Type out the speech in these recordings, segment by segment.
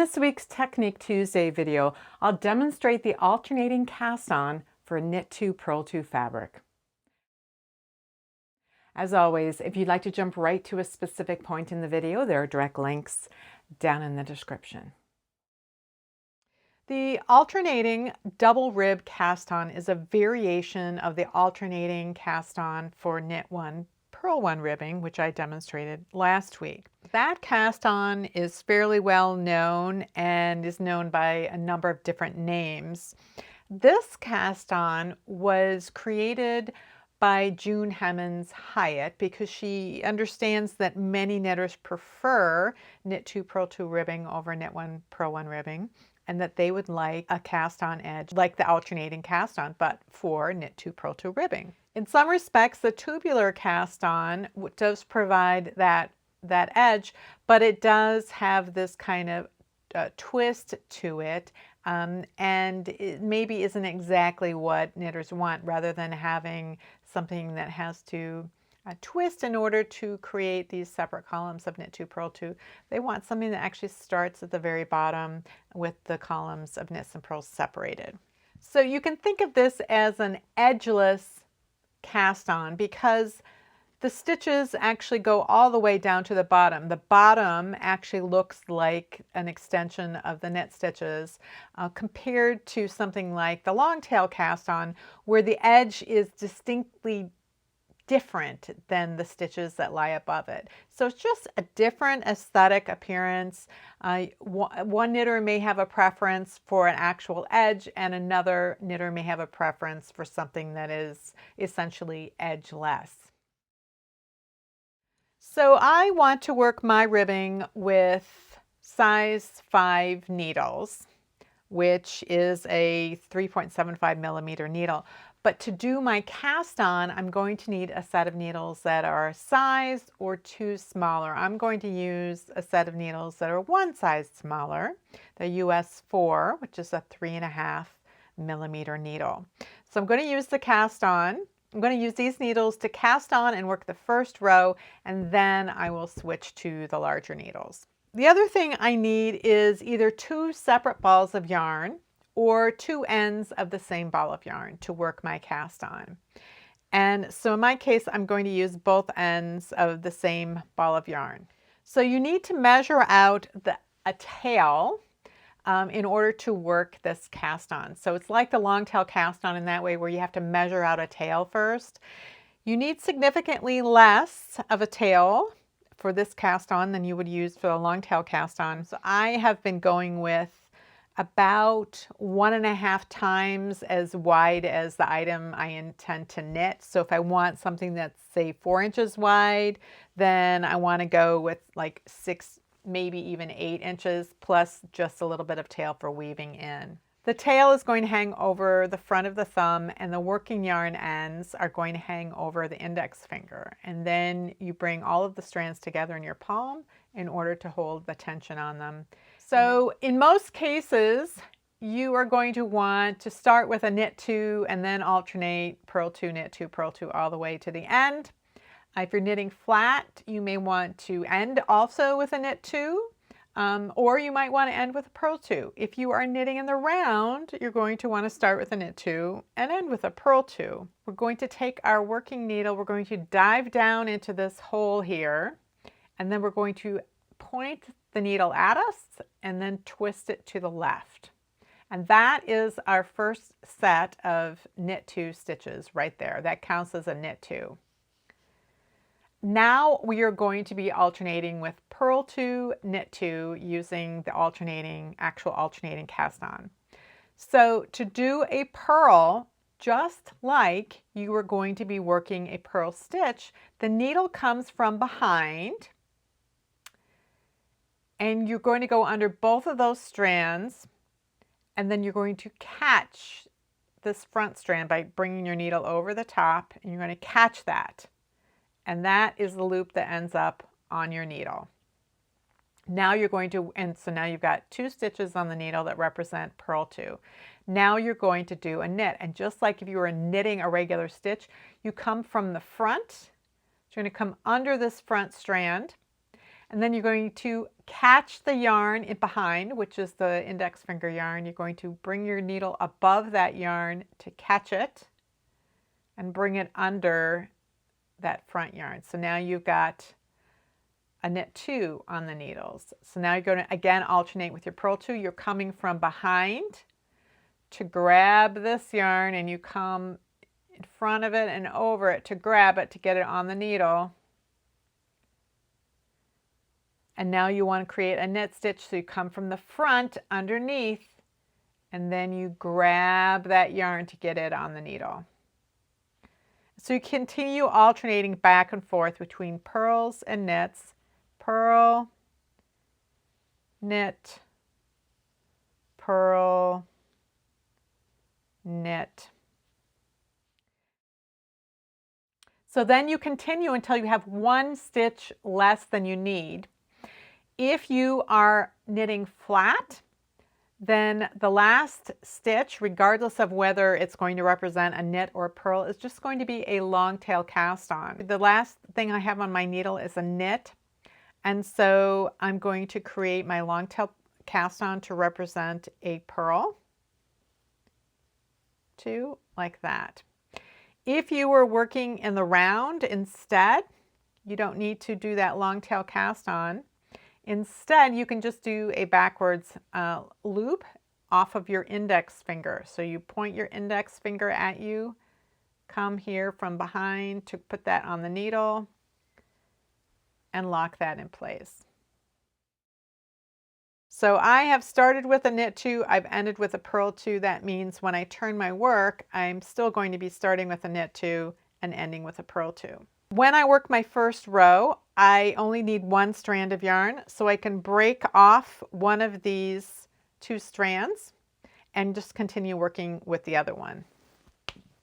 this week's Technique Tuesday video, I'll demonstrate the alternating cast-on for Knit 2 Purl 2 fabric. As always, if you'd like to jump right to a specific point in the video, there are direct links down in the description. The alternating double rib cast-on is a variation of the alternating cast-on for Knit 1 Purl 1 ribbing, which I demonstrated last week. That cast-on is fairly well known and is known by a number of different names. This cast-on was created by June Hemmons Hyatt because she understands that many knitters prefer Knit 2 Purl 2 ribbing over Knit 1 Purl 1 ribbing, and that they would like a cast-on edge like the alternating cast-on, but for Knit 2 Purl 2 ribbing. In some respects, the tubular cast-on does provide that edge, but it does have this kind of twist to it, and it maybe isn't exactly what knitters want, rather than having something that has to twist in order to create these separate columns of Knit 2 Purl 2. They want something that actually starts at the very bottom with the columns of knits and purls separated. So you can think of this as an edgeless cast-on because the stitches actually go all the way down to the bottom. The bottom actually looks like an extension of the knit stitches compared to something like the long tail cast-on, where the edge is distinctly different than the stitches that lie above it. So it's just a different aesthetic appearance. One knitter may have a preference for an actual edge, and another knitter may have a preference for something that is essentially edgeless. So I want to work my ribbing with size 5 needles, which is a 3.75 millimeter needle. But to do my cast on, I'm going to need a set of needles that are a size or 2 smaller. I'm going to use a set of needles that are 1 size smaller, the US 4, which is a 3.5 millimeter needle. So I'm going to use the cast on. I'm going to use these needles to cast on and work the first row, and then I will switch to the larger needles. The other thing I need is either 2 separate balls of yarn or 2 ends of the same ball of yarn to work my cast on. And so in my case, I'm going to use both ends of the same ball of yarn. So you need to measure out a tail in order to work this cast on. So it's like the long tail cast on in that way, where you have to measure out a tail first. You need significantly less of a tail for this cast on than you would use for the long tail cast on. So I have been going with about 1.5 times as wide as the item I intend to knit. So if I want something that's, say, 4 inches wide, then I want to go with like 6, maybe even 8 inches, plus just a little bit of tail for weaving in. The tail is going to hang over the front of the thumb, and the working yarn ends are going to hang over the index finger. And then you bring all of the strands together in your palm in order to hold the tension on them. So in most cases, you are going to want to start with a knit 2 and then alternate purl 2, knit 2, purl 2 all the way to the end. If you're knitting flat, you may want to end also with a knit 2, or you might want to end with a purl 2. If you are knitting in the round, you're going to want to start with a knit 2 and end with a purl 2. We're going to take our working needle, we're going to dive down into this hole here, and then we're going to point the needle at us and then twist it to the left. And that is our first set of knit 2 stitches right there. That counts as a knit 2. Now we are going to be alternating with purl 2, knit 2 using the actual alternating cast on. So to do a purl, just like you are going to be working a purl stitch, the needle comes from behind, and you're going to go under both of those strands, and then you're going to catch this front strand by bringing your needle over the top, and you're going to catch that. And that is the loop that ends up on your needle. Now you're going to, and so now you've got 2 stitches on the needle that represent purl 2. Now you're going to do a knit, and just like if you were knitting a regular stitch, you come from the front. So you're going to come under this front strand, And then you're going to catch the yarn in behind, which is the index finger yarn. You're going to bring your needle above that yarn to catch it and bring it under that front yarn. So now you've got a knit 2 on the needles. So now you're going to again alternate with your purl 2. You're coming from behind to grab this yarn, and you come in front of it and over it to grab it to get it on the needle. And now you want to create a knit stitch, so you come from the front underneath, and then you grab that yarn to get it on the needle. So you continue alternating back and forth between purls and knits. Purl, knit, purl, knit. So then you continue until you have one stitch less than you need. If you are knitting flat, then the last stitch, regardless of whether it's going to represent a knit or a purl, is just going to be a long tail cast on. The last thing I have on my needle is a knit, and so I'm going to create my long tail cast on to represent a purl. 2 like that. If you were working in the round instead, you don't need to do that long tail cast on. Instead, you can just do a backwards loop off of your index finger. So you point your index finger at you, come here from behind to put that on the needle, and lock that in place. So I have started with a knit 2, I've ended with a purl 2. That means when I turn my work, I'm still going to be starting with a knit 2 and ending with a purl 2. When I work my first row, I only need one strand of yarn, so I can break off one of these 2 strands and just continue working with the other one.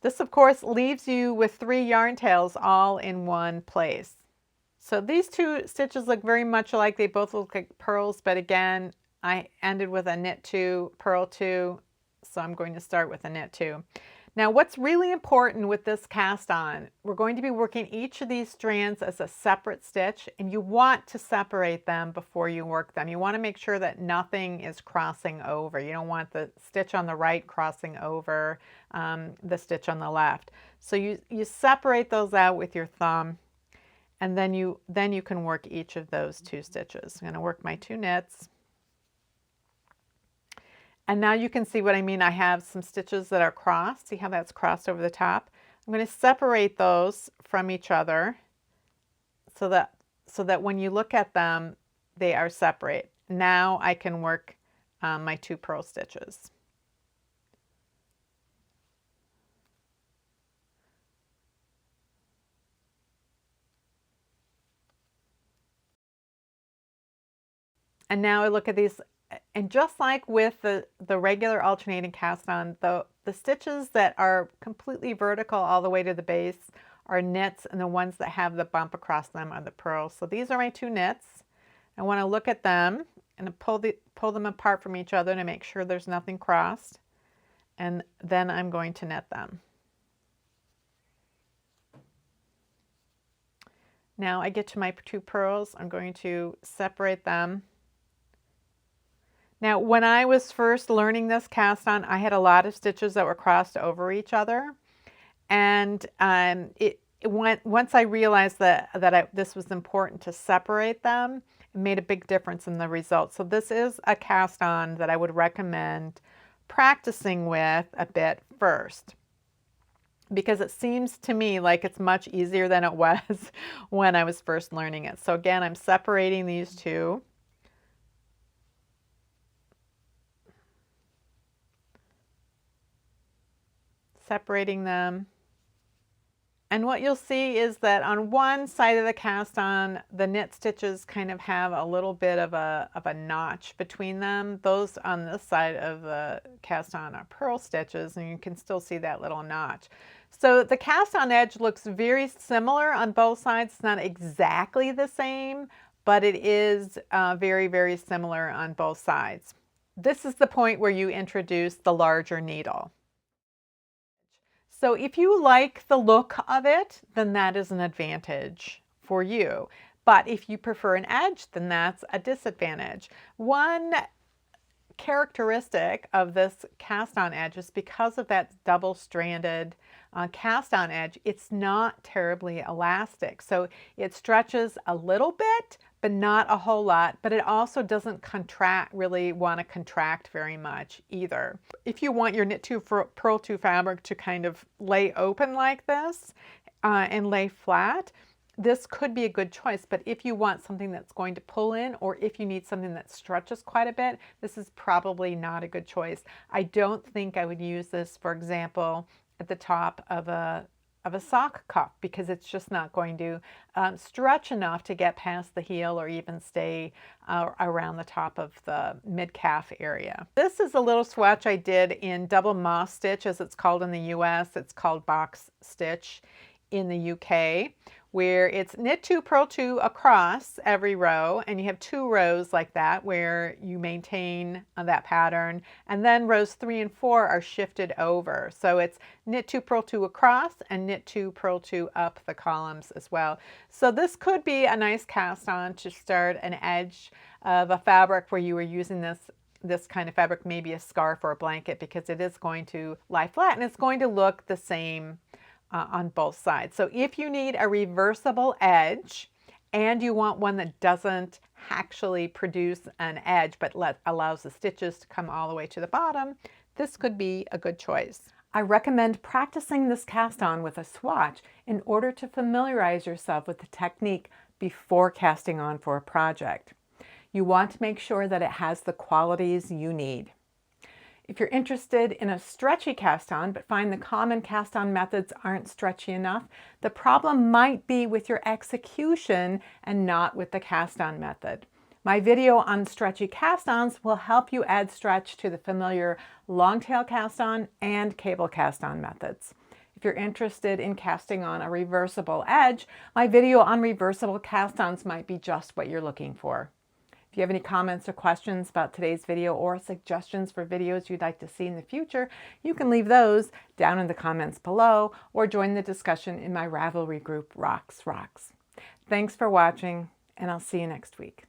This, of course, leaves you with 3 yarn tails all in one place. So these 2 stitches look very much alike. They both look like purls, but again, I ended with a knit 2, purl 2, so I'm going to start with a knit 2. Now, what's really important with this cast on, we're going to be working each of these strands as a separate stitch, and you want to separate them before you work them. You want to make sure that nothing is crossing over. You don't want the stitch on the right crossing over the stitch on the left. So you separate those out with your thumb, and then you can work each of those 2 stitches. I'm going to work my 2 knits. And now you can see what I mean. I have some stitches that are crossed. See how that's crossed over the top? I'm going to separate those from each other so that when you look at them, they are separate. Now I can work my 2 purl stitches. And now I look at these, and just like with the regular alternating cast on, the stitches that are completely vertical all the way to the base are knits, and the ones that have the bump across them are the purls. So these are my 2 knits. I want to look at them and pull them apart from each other to make sure there's nothing crossed, and then I'm going to knit them. Now I get to my 2 purls. I'm going to separate them. Now, when I was first learning this cast on, I had a lot of stitches that were crossed over each other, and once I realized that this was important to separate them, it made a big difference in the results. So this is a cast on that I would recommend practicing with a bit first, because it seems to me like it's much easier than it was when I was first learning it. So again, I'm separating these 2. Separating them. And what you'll see is that on one side of the cast on, the knit stitches kind of have a little bit of a notch between them. Those on this side of the cast on are purl stitches, and you can still see that little notch. So the cast on edge looks very similar on both sides. It's not exactly the same, but it is very, very similar on both sides. This is the point where you introduce the larger needle. So if you like the look of it, then that is an advantage for you. But if you prefer an edge, then that's a disadvantage. One characteristic of this cast-on edge is because of that double-stranded cast-on edge, it's not terribly elastic. So it stretches a little bit, but not a whole lot, but it also doesn't really want to contract very much either. If you want your Knit 2 Purl 2 fabric to kind of lay open like this and lay flat, this could be a good choice. But if you want something that's going to pull in, or if you need something that stretches quite a bit, this is probably not a good choice. I don't think I would use this, for example, at the top of a sock cuff, because it's just not going to stretch enough to get past the heel or even stay around the top of the mid-calf area. This is a little swatch I did in double moss stitch, as it's called in the US. It's called box stitch in the UK, where it's knit 2, purl 2 across every row, and you have 2 rows like that where you maintain that pattern, and then rows 3 and 4 are shifted over. So it's knit 2, purl 2 across and knit 2, purl 2 up the columns as well. So this could be a nice cast on to start an edge of a fabric where you were using this kind of fabric, maybe a scarf or a blanket, because it is going to lie flat and it's going to look the same on both sides. So if you need a reversible edge and you want one that doesn't actually produce an edge but allows the stitches to come all the way to the bottom, this could be a good choice. I recommend practicing this cast on with a swatch in order to familiarize yourself with the technique before casting on for a project. You want to make sure that it has the qualities you need. If you're interested in a stretchy cast on but find the common cast on methods aren't stretchy enough, the problem might be with your execution and not with the cast on method. My video on stretchy cast ons will help you add stretch to the familiar long tail cast on and cable cast on methods. If you're interested in casting on a reversible edge, my video on reversible cast ons might be just what you're looking for. If you have any comments or questions about today's video or suggestions for videos you'd like to see in the future, you can leave those down in the comments below or join the discussion in my Ravelry group, Rocks. Thanks for watching, and I'll see you next week.